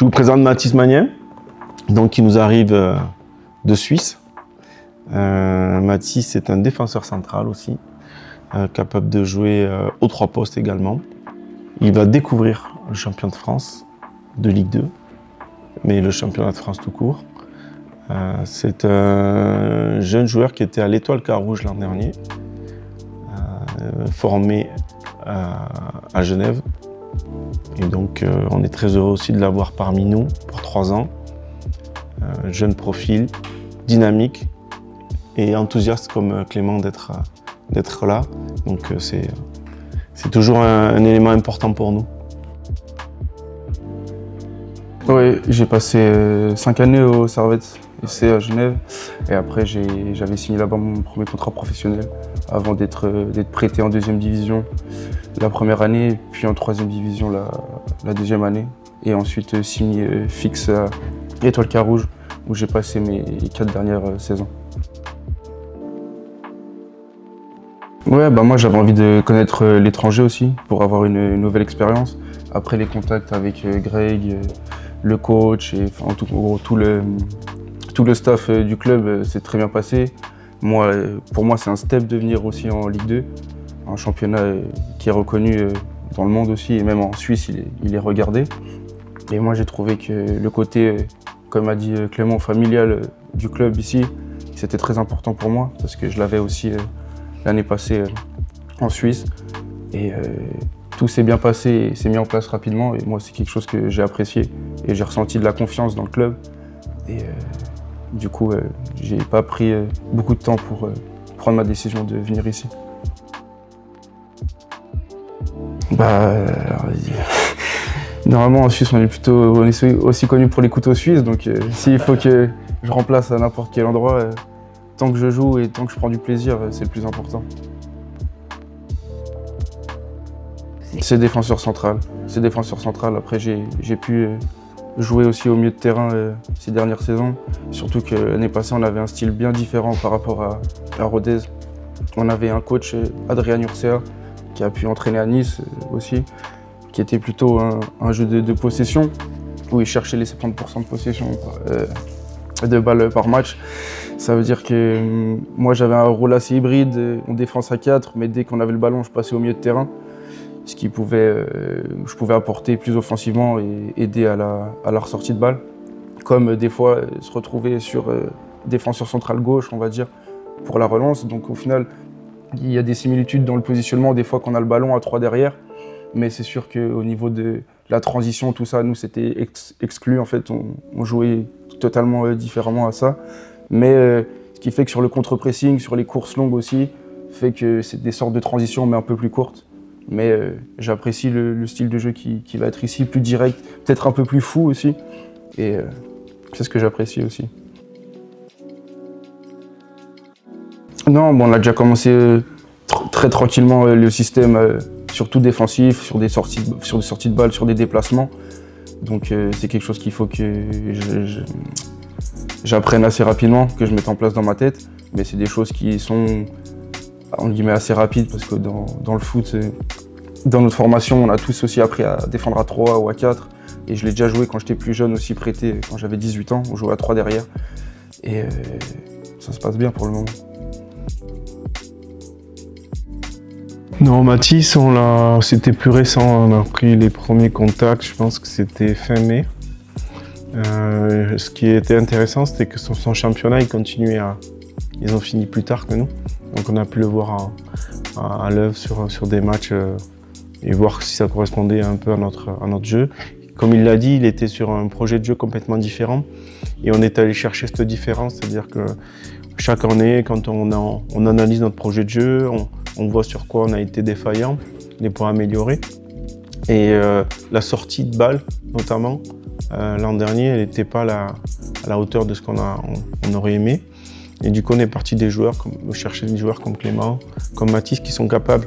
Je vous présente Mathis Magnin, donc qui nous arrive de Suisse. Mathis est un défenseur central aussi, capable de jouer aux 3 postes également. Il va découvrir le championnat de France de Ligue 2, mais le championnat de France tout court. C'est un jeune joueur qui était à l'Étoile Carouge l'an dernier, formé à Genève. Et donc on est très heureux aussi de l'avoir parmi nous pour 3 ans. Jeune profil, dynamique et enthousiaste comme Clément d'être là. Donc c'est toujours un élément important pour nous. Oui, j'ai passé 5 années au Servette SC à Genève et après j'avais signé là-bas mon premier contrat professionnel avant d'être prêté en 2e division la première année, puis en 3e division la 2e année et ensuite signé fixe à l'Étoile Carouge où j'ai passé mes 4 dernières saisons. Ouais, moi j'avais envie de connaître l'étranger aussi pour avoir une nouvelle expérience. Après les contacts avec Greg, le coach et enfin, tout le staff du club s'est très bien passé. Pour moi c'est un step de venir aussi en Ligue 2, un championnat qui est reconnu dans le monde aussi et même en Suisse il est regardé. Et moi j'ai trouvé que le côté, comme a dit Clément, familial du club ici, c'était très important pour moi parce que je l'avais aussi l'année passée en Suisse et tout s'est bien passé et s'est mis en place rapidement et moi c'est quelque chose que j'ai apprécié et j'ai ressenti de la confiance dans le club et du coup j'ai pas pris beaucoup de temps pour prendre ma décision de venir ici. Normalement en Suisse on est aussi connu pour les couteaux suisses donc s'il faut que je remplace à n'importe quel endroit, tant que je joue et tant que je prends du plaisir, c'est le plus important. C'est défenseur central. Après, j'ai pu jouer aussi au milieu de terrain ces dernières saisons. Surtout que l'année passée, on avait un style bien différent par rapport à Rodez. On avait un coach, Adrian Urcea, qui a pu entraîner à Nice aussi, qui était plutôt un jeu de possession, où il cherchait les 70% de possession de balles par match. Ça veut dire que moi j'avais un rôle assez hybride, on défense à 4, mais dès qu'on avait le ballon, je passais au milieu de terrain, ce qui je pouvais apporter plus offensivement et aider à la ressortie de balle. Comme des fois se retrouver sur défenseur central gauche, on va dire, pour la relance. Donc au final, il y a des similitudes dans le positionnement, des fois qu'on a le ballon à 3 derrière, mais c'est sûr qu'au niveau de la transition, tout ça, nous c'était exclu en fait, on jouait totalement différemment à ça. Mais ce qui fait que sur le contre-pressing, sur les courses longues aussi, fait que c'est des sortes de transitions mais un peu plus courtes. Mais j'apprécie le style de jeu qui va être ici, plus direct, peut-être un peu plus fou aussi. Et c'est ce que j'apprécie aussi. Non, on a déjà commencé très tranquillement le système, surtout défensif, sur des sorties de balles, sur des déplacements. Donc c'est quelque chose qu'il faut que j'apprenne assez rapidement, que je mette en place dans ma tête. Mais c'est des choses qui sont, on guillemets, assez rapides parce que dans le foot, dans notre formation, on a tous aussi appris à défendre à 3 ou à 4. Et je l'ai déjà joué quand j'étais plus jeune, aussi prêté, quand j'avais 18 ans, on jouait à 3 derrière. Et ça se passe bien pour le moment. Non, Mathis, c'était plus récent, on a pris les premiers contacts, je pense que c'était fin mai. Ce qui était intéressant, c'était que son championnat, ils ont fini plus tard que nous. Donc on a pu le voir à l'œuvre sur des matchs et voir si ça correspondait un peu à notre jeu. Comme il l'a dit, il était sur un projet de jeu complètement différent et on est allé chercher cette différence, c'est-à-dire que chaque année, quand on analyse notre projet de jeu, on voit sur quoi on a été défaillant, les points améliorés. Et la sortie de balle, notamment, l'an dernier, elle n'était pas à la hauteur de ce qu'on aurait aimé. Et du coup, on est parti chercher des joueurs comme Clément, comme Mathis, qui sont capables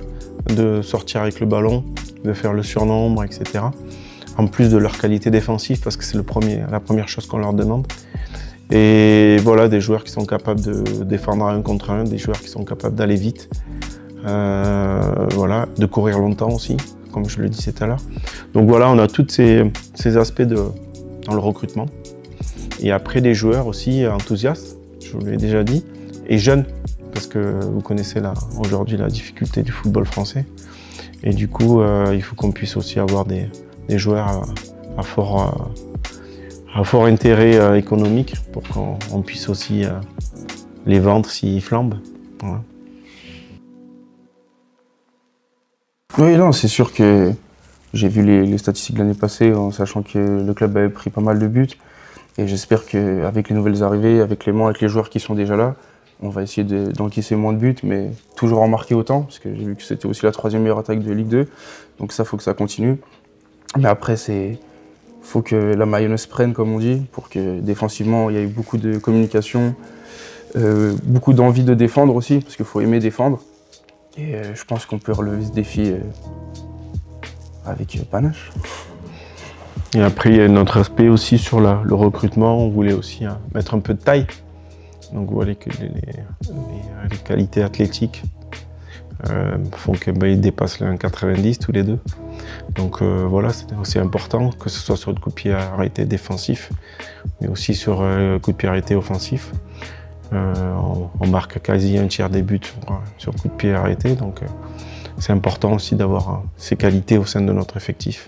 de sortir avec le ballon, de faire le surnombre, etc. En plus de leur qualité défensive, parce que c'est la première chose qu'on leur demande. Et voilà, des joueurs qui sont capables de défendre à 1 contre 1, des joueurs qui sont capables d'aller vite, voilà, de courir longtemps aussi, comme je le disais tout à l'heure. Donc voilà, on a tous ces aspects dans le recrutement. Et après, des joueurs aussi enthousiastes, je vous l'ai déjà dit, et jeunes, parce que vous connaissez aujourd'hui la difficulté du football français. Et du coup, il faut qu'on puisse aussi avoir des joueurs à fort intérêt économique pour qu'on puisse aussi les vendre s'ils flambent. Voilà. Oui, non, c'est sûr que j'ai vu les statistiques de l'année passée en sachant que le club avait pris pas mal de buts. Et j'espère qu'avec les nouvelles arrivées, avec les joueurs qui sont déjà là, on va essayer d'encaisser moins de buts, mais toujours en marquer autant, parce que j'ai vu que c'était aussi la 3e meilleure attaque de Ligue 2. Donc ça, il faut que ça continue. Mais après, faut que la mayonnaise prenne, comme on dit, pour que défensivement, il y ait beaucoup de communication, beaucoup d'envie de défendre aussi, parce qu'il faut aimer défendre. Et je pense qu'on peut relever ce défi avec panache. Et après, il y a notre aspect aussi sur le recrutement. On voulait aussi mettre un peu de taille. Donc vous voyez que les qualités athlétiques font qu'ils dépassent le 1,90 tous les deux. Donc voilà, c'est aussi important, que ce soit sur le coup de pied arrêté défensif, mais aussi sur le coup de pied arrêté offensif. On marque quasi un tiers des buts sur le coup de pied arrêté, donc c'est important aussi d'avoir ces qualités au sein de notre effectif.